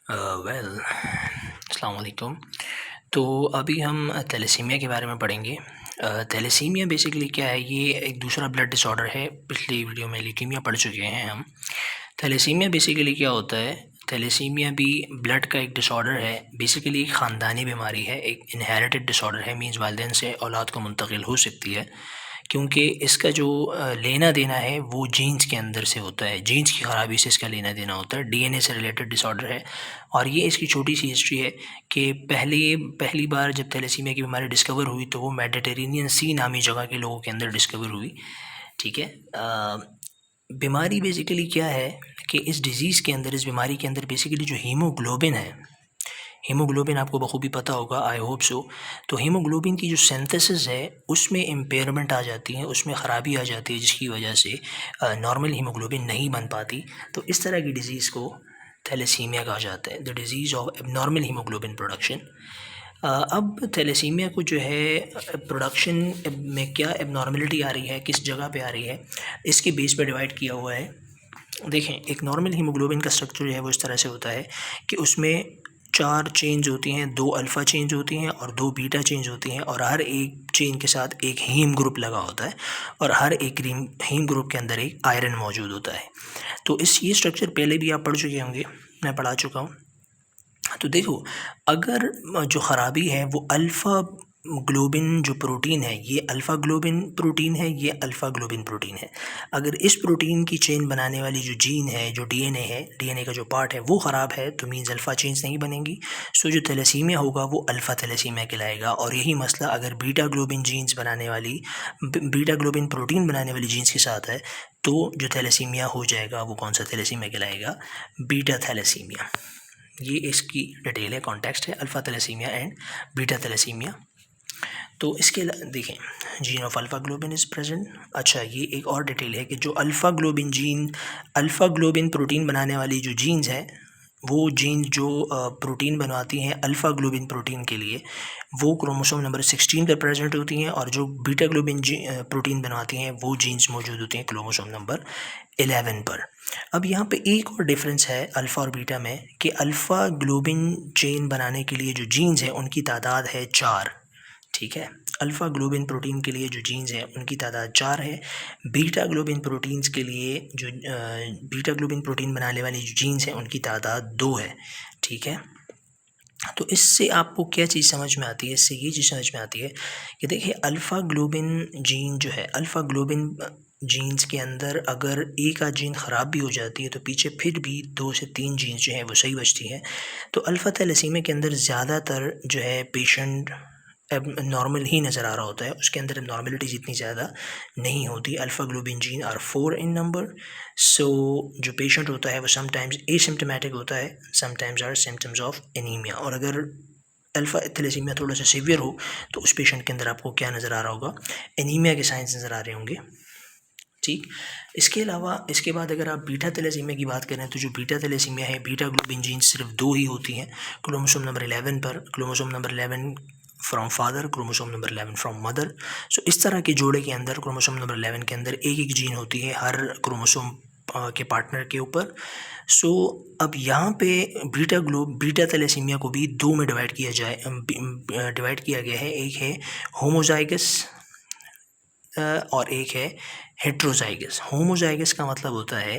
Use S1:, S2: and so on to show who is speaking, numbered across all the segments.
S1: Well अस्सलाम वालेकुम। तो अभी हम थैलेसीमिया के बारे में पढ़ेंगे। थैलेसीमिया बेसिकली क्या है, ये एक दूसरा ब्लड डिसऑर्डर है। पिछली वीडियो में ल्यूकीमिया पढ़ चुके हैं हम। थैलेसीमिया बेसिकली क्या होता है, थैलेसीमिया भी ब्लड का एक डिसऑर्डर है। बेसिकली एक ख़ानदानी बीमारी है, एक इनहेरिटेड डिसऑर्डर है। मींस वालिदैन से औलाद को मुंतकिल हो सकती है, क्योंकि इसका जो लेना देना है वो जीन्स के अंदर से होता है। जीन्स की ख़राबी से इसका लेना देना होता है। डीएनए से रिलेटेड डिसऑर्डर है। और ये इसकी छोटी सी हिस्ट्री है कि पहली बार जब थैलेसीमिया की बीमारी डिस्कवर हुई तो वो मेडिटेरेनियन सी नामी जगह के लोगों के अंदर डिस्कवर हुई। ठीक है। बीमारी बेसिकली क्या है कि इस डिज़ीज़ के अंदर, इस बीमारी के अंदर बेसिकली जो हीमोग्लोबिन है, हीमोग्लोबिन आपको बखूबी पता होगा, आई होप सो। तो हीमोग्लोबिन की जो सिंथेसिस है उसमें इम्पेयरमेंट आ जाती है, उसमें ख़राबी आ जाती है, जिसकी वजह से नॉर्मल हीमोग्लोबिन नहीं बन पाती। तो इस तरह की डिज़ीज़ को थैलेसीमिया कहा जाता है, the disease of abnormal haemoglobin production. अब थैलेसीमिया को जो है प्रोडक्शन में क्या एबनॉर्मलिटी आ रही है, किस जगह पे आ रही है, इसके बेस पे डिवाइड किया हुआ है। देखें, एक नॉर्मल हीमोग्लोबिन का स्ट्रक्चर जो है वो इस तरह से होता है कि उसमें 4 चेन्स होती हैं, 2 अल्फ़ा चेन्स होती हैं और 2 बीटा चेन्स होती हैं, और हर एक चेन के साथ एक हीम ग्रुप लगा होता है, और हर एक हीम ग्रुप के अंदर एक आयरन मौजूद होता है। तो ये स्ट्रक्चर पहले भी आप पढ़ चुके होंगे, मैं पढ़ा चुका हूँ। तो देखो, अगर जो ख़राबी है वो अल्फ़ा ग्लोबिन जो प्रोटीन है, ये अल्फ़ा ग्लोबिन प्रोटीन है, ये अल्फ़ा ग्लोबिन प्रोटीन है। अगर इस प्रोटीन की चेन बनाने वाली जो जीन है, जो डीएनए है, डीएनए का जो पार्ट है वो ख़राब है, तो मीन्स अल्फ़ा चेन्स नहीं बनेंगी। सो जो थैलेसीमिया होगा वो अल्फ़ा थैलेसीमिया कहलाएगा। और यही मसला अगर बीटा ग्लोबिन जीन्स बनाने वाली, बीटा ग्लोबिन प्रोटीन बनाने वाली जीन्स के साथ है, तो जो थैलेसीमिया हो जाएगा वो कौन सा थैलेसीमिया कहलाएगा? Beta thalassaemia. ये इसकी डिटेल है, कॉन्टेक्स्ट है, alpha thalassaemia and beta thalassaemia. तो इसके देखें, gene of alpha globin is present. अच्छा, ये एक और डिटेल है कि जो alpha globin gene, alpha globin protein बनाने वाली जो जीन्स हैं, वो जीन जो प्रोटीन बनवाती हैं अल्फ़ा ग्लोबिन प्रोटीन के लिए, वो क्रोमोसोम नंबर 16 पर प्रेजेंट होती हैं, और जो बीटा ग्लोबिन प्रोटीन बनवाती हैं वो जीन्स मौजूद होती हैं क्रोमोसोम नंबर 11 पर। अब यहाँ पे एक और डिफरेंस है अल्फ़ा और बीटा में, कि अल्फ़ा ग्लोबिन चेन बनाने के लिए जो जीन्स हैं उनकी तादाद है 4। ठीक है, अल्फ़ा ग्लोबिन प्रोटीन के लिए जो जीन्स हैं उनकी तादाद 4 है। बीटा ग्लोबिन प्रोटीन्स के लिए जो बीटा ग्लोबिन प्रोटीन बनाने वाली जो जीन्स हैं उनकी तादाद 2 है। ठीक है। तो इससे आपको क्या चीज़ समझ में आती है? इससे ये चीज़ समझ में आती है कि देखिए, अल्फ़ा ग्लोबिन जीन जो है, अल्फ़ा ग्लोबिन जीन्स के अंदर अगर एक आध जीन ख़राब भी हो जाती है तो पीछे फिर भी 2 से 3 जीन्स जो हैं वो सही बचती हैं। तो अल्फ़ा थैलेसीमिया के अंदर ज़्यादातर जो है पेशेंट अब नॉर्मल ही नज़र आ रहा होता है, उसके अंदर नॉर्मलिटीज़ इतनी ज़्यादा नहीं होती। Alpha globin gene are 4 in number. So जो पेशेंट होता है वो समटाइम्स एसिम्प्टोमेटिक होता है, sometimes are symptoms of anaemia. और अगर अल्फ़ा थैलेसीमिया थोड़ा सा सीवियर हो तो उस पेशेंट के अंदर आपको क्या नज़र आ रहा होगा? एनीमिया के साइंस नज़र आ रहे होंगे। ठीक। इसके अलावा, इसके बाद अगर आप बीटा थैलेसीमिया की बात करें तो जो बीटा थैलेसीमिया है, बीटा ग्लोबिन जीन्स सिर्फ 2 ही होती हैं क्रोमोसोम नंबर 11 पर। Chromosome number 11 from father, chromosome number 11 from mother. So इस तरह के जोड़े के अंदर, क्रोमोसोम नंबर 11 के अंदर एक एक जीन होती है हर क्रोमोसोम के पार्टनर के ऊपर। सो अब यहाँ पे बीटा थैलेसीमिया को भी 2 में डिवाइड किया गया है। एक है होमोजाइगस और एक है हेट्रोजाइगस। होमोजाइगस का मतलब होता है,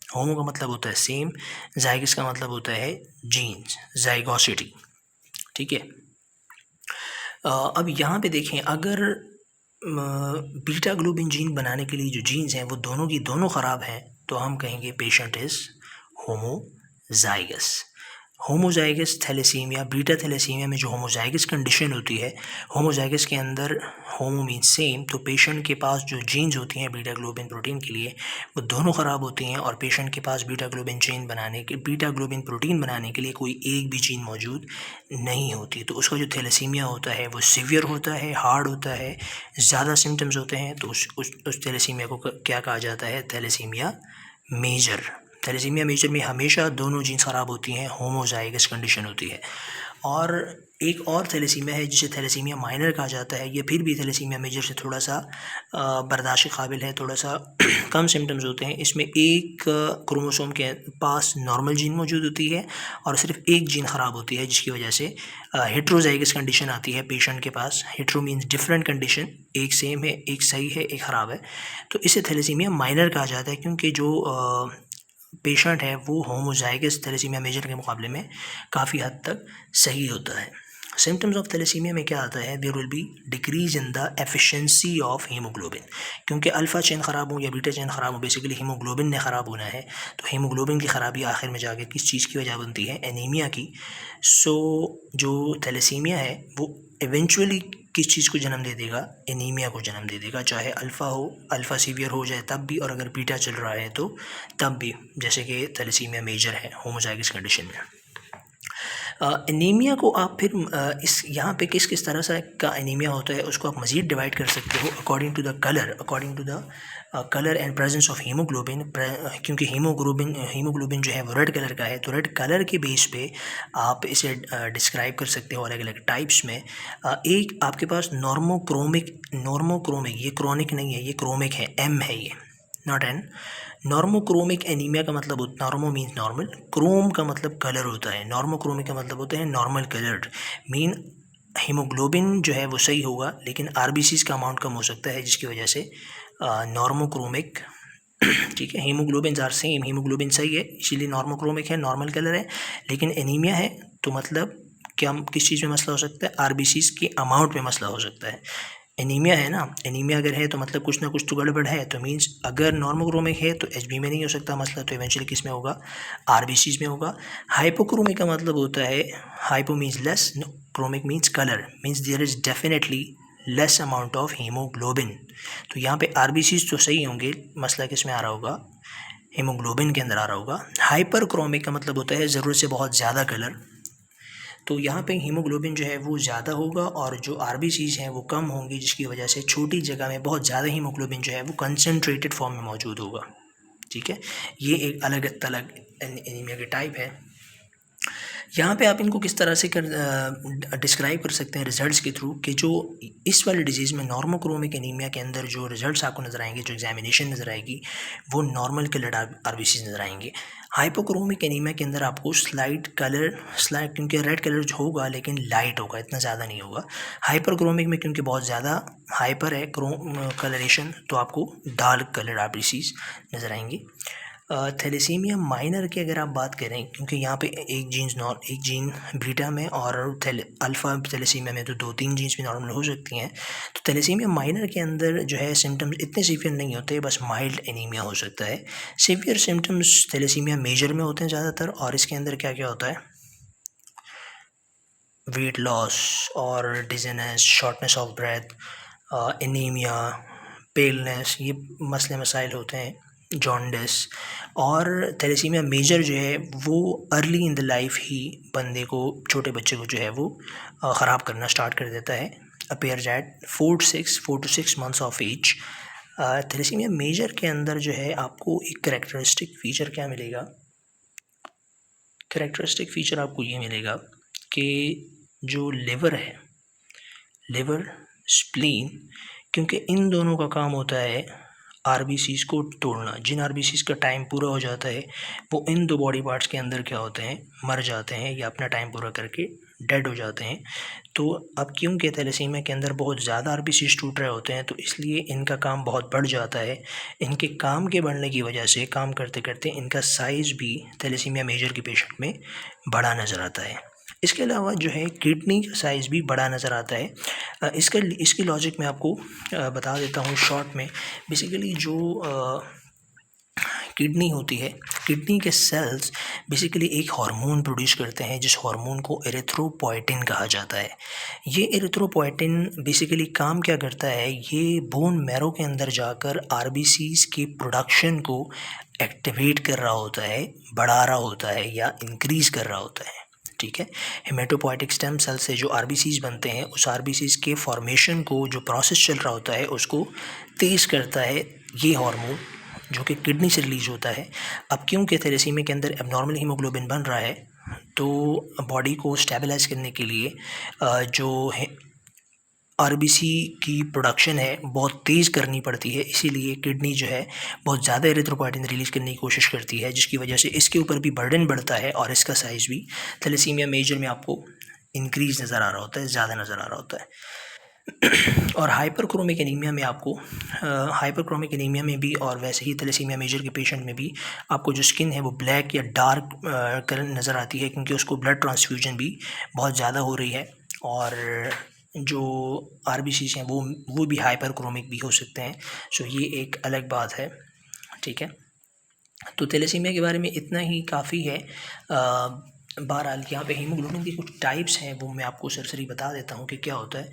S1: होमो का मतलब होता है सेम, जाइगस का मतलब होता है जीन्स, जाइगोसिटी। ठीक है। अब यहाँ पे देखें, अगर बीटा ग्लोबिन जीन बनाने के लिए जो जीन्स हैं वो दोनों की दोनों ख़राब हैं, तो हम कहेंगे patient is homozygous. Homozygous thalassaemia, beta thalassaemia में जो होमोजाइगस कंडीशन होती है, होमोजाइगस के अंदर होमो मीन्स सेम, तो पेशेंट के पास जो जीन्स होती हैं बीटा ग्लोबिन प्रोटीन के लिए वो दोनों ख़राब होती हैं, और पेशेंट के पास बीटा ग्लोबिन प्रोटीन बनाने के लिए कोई एक भी जीन मौजूद नहीं होती। तो उसका जो थैलेसीमिया होता है वो सीवियर होता है, हार्ड होता है, ज़्यादा सिम्टम्स होते हैं। तो उस थैलेसीमिया को क्या कहा जाता है? Thalassaemia major. थैलेसीमिया मेजर में हमेशा दोनों जीन्स ख़राब होती हैं, होमोजाइगस कंडीशन होती है। और एक और थैलेसीमिया है जिसे थैलेसीमिया माइनर कहा जाता है। ये फिर भी थैलेसीमिया मेजर से थोड़ा सा बर्दाश्त काबिल है, थोड़ा सा कम सिम्टम्स होते हैं। इसमें एक क्रोमोसोम के पास नॉर्मल जीन मौजूद होती है और सिर्फ एक जीन ख़राब होती है, जिसकी वजह से हेट्रोज़ाइगस कंडीशन आती है पेशेंट के पास। हेट्रो मीन्स डिफरेंट कंडीशन, एक सेम है, एक सही है, एक ख़राब है। तो इसे थैलेसीमिया माइनर कहा जाता है, क्योंकि जो पेशेंट है वो होमोजाइगस थैलेसीमिया मेजर के मुकाबले में काफ़ी हद तक सही होता है। सिम्टम्स ऑफ थैलेसीमिया में क्या आता है? There will be decrease in the efficiency of haemoglobin, क्योंकि अल्फ़ा चेन ख़राब हो या बीटा चेन ख़राब हो, बेसिकली हीमोग्लोबिन ने ख़राब होना है। तो हीमोग्लोबिन की ख़राबी आखिर में जाके किस चीज़ की वजह बनती है? एनीमिया की। सो जो थैलेसीमिया है वो इवेंचुअली किस चीज़ को जन्म दे देगा? एनीमिया को जन्म दे देगा, चाहे अल्फ़ा हो, अल्फ़ा सीवियर हो जाए तब भी, और अगर बीटा चल रहा है तो तब भी, जैसे कि थैलेसीमिया मेजर है होमोजाइगस कंडीशन में। एनीमिया को आप फिर इस यहाँ पे किस किस तरह से का एनीमिया होता है उसको आप मज़ीद डिवाइड कर सकते हो according to the colour and presence of haemoglobin. क्योंकि हीमोग्लोबिन जो है वो रेड कलर का है, तो रेड कलर के बेस पे आप इसे डिस्क्राइब कर सकते हो अलग अलग टाइप्स में। एक आपके पास नॉर्मोक्रोमिक, ये क्रोनिक नहीं है, ये क्रोमिक है, एम है ये, नॉट एन। नॉर्मोक्रोमिक एनीमिया का मतलब, नॉर्मो मीन्स नॉर्मल, क्रोम का मतलब कलर होता है, नॉर्मोक्रोमिक का मतलब होता है नॉर्मल कलर्ड। मीन हीमोग्लोबिन जो है वो सही होगा लेकिन आरबीसीज का अमाउंट कम हो सकता है, जिसकी वजह से नॉर्मोक्रोमिक। ठीक है, हीमोग्लोबिन आर सेम, हीमोग्लोबिन सही है इसीलिए नॉर्मोक्रोमिक है, नॉर्मल कलर है। लेकिन एनीमिया है तो मतलब क्या, किस चीज़ में मसला हो सकता है? आरबीसीज के अमाउंट में मसला हो सकता है। एनीमिया है ना, एनीमिया अगर है तो मतलब कुछ ना कुछ तो गड़बड़ है। तो मीन्स अगर नॉर्मोक्रोमिक है तो एचबी में नहीं हो सकता मसला, तो इवेंचुअली किस में होगा? आरबीसीज में होगा। हाइपोक्रोमिक का मतलब होता है, hypo means less, chromic means colour, means there is definitely less amount of haemoglobin. तो यहाँ पे आरबीसीज तो सही होंगे, मसला किस में आ रहा होगा? हीमोग्लोबिन के अंदर आ रहा होगा। हाइपर क्रोमिक का मतलब होता है ज़रूरत से बहुत ज़्यादा कलर। तो यहाँ पे हीमोग्लोबिन जो है वो ज़्यादा होगा और जो आरबीसीज हैं वो कम होंगी, जिसकी वजह से छोटी जगह में बहुत ज़्यादा हीमोग्लोबिन जो है वो कंसनट्रेटेड फॉर्म में मौजूद होगा। ठीक है, ये एक अलग अलग एनीमिया के टाइप है। यहाँ पे आप इनको किस तरह से डिस्क्राइब कर सकते हैं रिजल्ट्स के थ्रू, कि जो इस वाले डिजीज़ में नॉर्मोक्रोमिक एनीमिया के अंदर जो रिजल्ट्स आपको नज़र आएंगे, जो एग्जामिनेशन नज़र आएगी, वो नॉर्मल कलर्ड आरबीसीज नज़र आएंगे। हाइपोक्रोमिक एनीमिया के अंदर आपको स्लाइट, क्योंकि रेड कलर जो होगा लेकिन लाइट होगा, इतना ज़्यादा नहीं होगा। हाइपरक्रोमिक में क्योंकि बहुत ज़्यादा हाइपर है कलरेशन, तो आपको डार्क कलर आरबीसीज नज़र आएंगी। थैलेसीमिया माइनर की अगर आप बात करें, क्योंकि यहाँ पे एक जीन बीटा में और अल्फ़ा थैलेसीमिया में तो 2-3 जीन्स भी नॉर्मल हो सकती हैं। तो थैलेसीमिया माइनर के अंदर जो है सिम्टम्स इतने सीवियर नहीं होते, बस माइल्ड एनीमिया हो सकता है। सीवियर सिम्टम्स थैलेसीमिया मेजर में होते हैं ज़्यादातर, और इसके अंदर क्या क्या होता है? वेट लॉस और dizziness, shortness of breath, anaemia, paleness, ये मसले मसाइल होते हैं, जॉन्डिस। और थैलेसीमिया मेजर जो है वो अर्ली इन द लाइफ ही बंदे को, छोटे बच्चे को जो है वो ख़राब करना स्टार्ट कर देता है, appear at 4 to 6 months of age. Thalassaemia major के अंदर जो है आपको एक करेक्टरिस्टिक फ़ीचर क्या मिलेगा? करेक्टरिस्टिक फ़ीचर आपको ये मिलेगा कि जो लिवर है, लिवर, स्प्लीन, क्योंकि इन दोनों का काम होता है आरबीसीज को तोड़ना। जिन आरबीसीज का टाइम पूरा हो जाता है वो इन दो बॉडी पार्ट्स के अंदर क्या होते हैं? मर जाते हैं या अपना टाइम पूरा करके डेड हो जाते हैं। तो अब क्योंकि थैलेसीमिया के अंदर बहुत ज़्यादा आरबीसीज टूट रहे होते हैं, तो इसलिए इनका काम बहुत बढ़ जाता है। इनके काम के बढ़ने की वजह से काम करते करते इनका साइज़ भी थैलेसीमिया मेजर के पेशेंट में बड़ा नज़र आता है। इसके अलावा जो है किडनी का साइज़ भी बड़ा नज़र आता है। इसकी लॉजिक मैं आपको बता देता हूँ शॉर्ट में। बेसिकली जो किडनी होती है, किडनी के सेल्स बेसिकली एक हार्मोन प्रोड्यूस करते हैं, जिस हार्मोन को एरिथ्रोपोएटिन कहा जाता है। ये एरिथ्रोपोएटिन बेसिकली काम क्या करता है? ये बोन मैरो के अंदर जाकर आरबीसीज की प्रोडक्शन को एक्टिवेट कर रहा होता है, बढ़ा रहा होता है या इंक्रीज़ कर रहा होता है। ठीक है, हेमेटोपोएटिक स्टेम सेल से जो आरबीसीज बनते हैं, उस आरबीसीज के फॉर्मेशन को, जो प्रोसेस चल रहा होता है, उसको तेज़ करता है ये हार्मोन, जो कि किडनी से रिलीज होता है। अब क्योंकि थैलेसीमिया के अंदर एबनॉर्मल हीमोग्लोबिन बन रहा है, तो बॉडी को स्टेबलाइज करने के लिए जो है आरबीसी की प्रोडक्शन है बहुत तेज़ करनी पड़ती है, इसीलिए किडनी जो है बहुत ज़्यादा एरिथ्रोपोइटिन रिलीज़ करने की कोशिश करती है, जिसकी वजह से इसके ऊपर भी बर्डन बढ़ता है और इसका साइज़ भी थैलेसीमिया मेजर में आपको इंक्रीज़ नज़र आ रहा होता है, ज़्यादा नज़र आ रहा होता है। और हाइपरक्रोमिक एनीमिया में आपको हाइपरक्रोमिक एनीमिया में भी और वैसे ही थैलेसीमिया मेजर के पेशेंट में भी आपको जो स्किन है वो ब्लैक या डार्क कलर नज़र आती है, क्योंकि उसको ब्लड ट्रांसफ्यूजन भी बहुत ज़्यादा हो रही है। और जो आरबीसीज हैं वो भी हाइपरक्रोमिक भी हो सकते हैं। सो ये एक अलग बात है, ठीक है। तो थैलेसीमिया के बारे में इतना ही काफ़ी है। बहरहाल यहाँ पे हीमोग्लोबिन की कुछ टाइप्स हैं, वो मैं आपको सरसरी बता देता हूँ कि क्या होता है।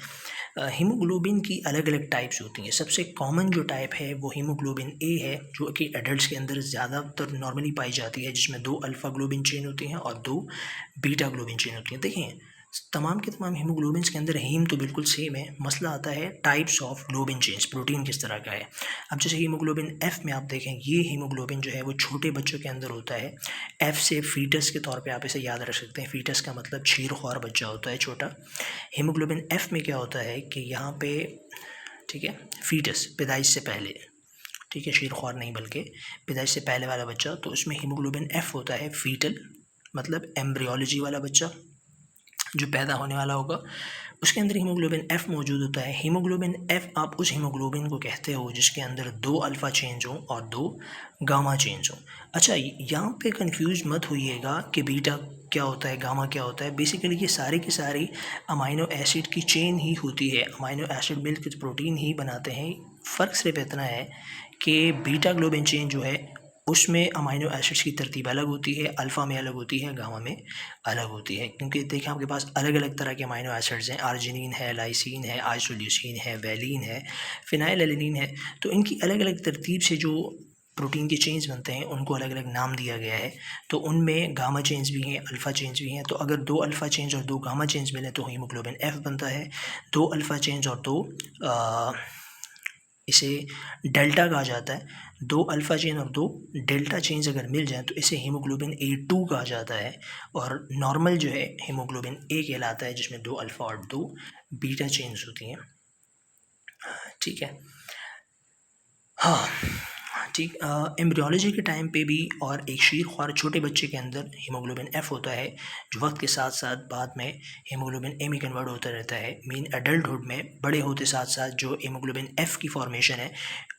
S1: हीमोग्लोबिन की अलग अलग टाइप्स होती हैं। सबसे कॉमन जो टाइप है वो हीमोग्लोबिन ए है, जो कि एडल्ट्स के अंदर ज़्यादातर नॉर्मली पाई जाती है, जिसमें 2 अल्फ़ा ग्लोबिन चेन होती हैं और 2 बीटा ग्लोबिन चेन होती हैं। देखिए, तमाम के तमाम हीमोग्लोबिन्स के अंदर हीम तो बिल्कुल सेम है, मसला आता है types of globin chains, protein किस तरह का है। अब जैसे हीमोग्लोबिन एफ़ में आप देखें, ये हीमोग्लोबिन जो है वो छोटे बच्चों के अंदर होता है। एफ़ से फीटस के तौर पे आप इसे याद रख सकते हैं। फीटस का मतलब क्षीरख्वार बच्चा होता है, छोटा। हीमोग्लोबिन एफ़ में क्या होता है कि यहाँ पे, ठीक है, फीटस पैदाइश से पहले, ठीक है, क्षीरख्वार नहीं बल्कि पैदाइश से पहले वाला बच्चा, तो उसमें हीमोग्लोबिन एफ़ होता है। फीटल मतलब एम्ब्रियोलॉजी वाला बच्चा जो पैदा होने वाला होगा, उसके अंदर हीमोग्लोबिन एफ़ मौजूद होता है। हीमोग्लोबिन एफ़ आप उस हीमोग्लोबिन को कहते हो जिसके अंदर 2 अल्फ़ा चेन्स हों और 2 गामा चेन्स हों। अच्छा, यहाँ पे कंफ्यूज मत होइएगा कि बीटा क्या होता है, गामा क्या होता है। बेसिकली ये सारी की सारी अमाइनो एसिड की चेन ही होती है। अमाइनो एसिड मिलकर प्रोटीन ही बनाते हैं। फ़र्क सिर्फ इतना है कि बीटा ग्लोबिन चेन जो है उसमें अमाइनो एसिड्स की तरतीब अलग होती है, अल्फ़ा में अलग होती है, गामा में अलग होती है। क्योंकि देखिए, आपके पास अलग अलग तरह के अमाइनो एसिड्स हैं। आर्जिनिन है, लाइसिन है, आइसोल्यूसिन है, वैलिन है, फिनाइलएलेनिन है। तो इनकी अलग अलग तरतीब से जो प्रोटीन के चेन्स बनते हैं उनको अलग अलग नाम दिया गया है। तो उनमें गामा चेन्स भी हैं, अल्फ़ा चेन्स भी हैं। तो अगर 2 अल्फ़ा चेन्स और 2 गामा चेन्स मिलें तो हीमोग्लोबिन एफ़ बनता है। 2 अल्फ़ा चेन्स और 2 इसे डेल्टा कहा जाता है। 2 अल्फ़ा चेन और 2 डेल्टा चेन्स अगर मिल जाएँ तो इसे हीमोग्लोबिन A2 कहा जाता है। और नॉर्मल जो है हीमोग्लोबिन ए कहलाता है, जिसमें 2 अल्फ़ा और 2 बीटा चेन्स होती हैं, ठीक है। हाँ, ठीक। एम्ब्रियोलॉजी के टाइम पे भी और एक शीरख्वार छोटे बच्चे के अंदर हीमोग्लोबिन एफ़ होता है, जो वक्त के साथ साथ बाद में हीमोग्लोबिन ए में कन्वर्ट होता रहता है। मीन एडल्टहुड में बड़े होते साथ साथ जो हीमोग्लोबिन एफ़ की फॉर्मेशन है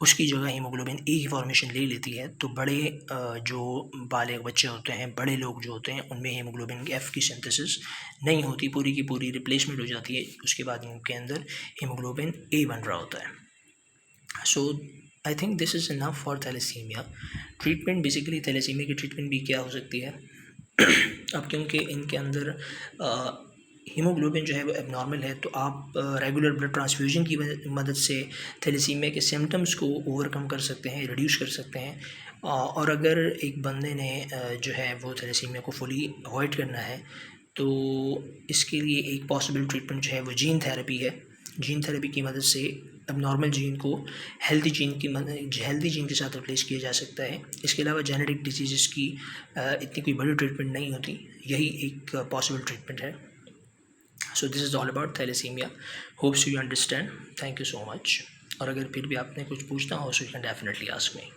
S1: उसकी जगह हीमोग्लोबिन ए की फॉर्मेशन ले लेती है। तो बड़े जो बालिग बच्चे होते हैं, बड़े लोग जो होते हैं, उनमें हीमोग्लोबिन एफ़ की सिंथेसिस नहीं होती, पूरी की पूरी रिप्लेसमेंट हो जाती है। उसके बाद उनके अंदर हीमोग्लोबिन ए बन रहा होता है। So I think this is enough for thalassaemia. Treatment, basically thalassaemia की ट्रीटमेंट भी क्या हो सकती है। अब क्योंकि इनके अंदर हीमोग्लोबिन जो है वो एबनॉर्मल है, तो आप रेगुलर ब्लड ट्रांसफ्यूजन की मदद से थैलेसीमिया के सिम्टम्स को ओवरकम कर सकते हैं, रिड्यूस कर सकते हैं। और अगर एक बंदे ने जो है वो थैलेसीमिया को फुली अवॉइड करना है, तो इसके लिए एक पॉसिबल ट्रीटमेंट जो है वो जीन थेरेपी है। जीन थेरेपी की मदद से अब नॉर्मल जीन को हेल्दी जीन के साथ रिप्लेस किया जा सकता है। इसके अलावा जेनेटिक डिजीज़ की इतनी कोई बड़ी ट्रीटमेंट नहीं होती, यही एक पॉसिबल ट्रीटमेंट है। So this is all about thalassaemia. Hopes you understand. Thank you so much. और अगर फिर भी आपने कुछ पूछना हो so you can definitely ask me.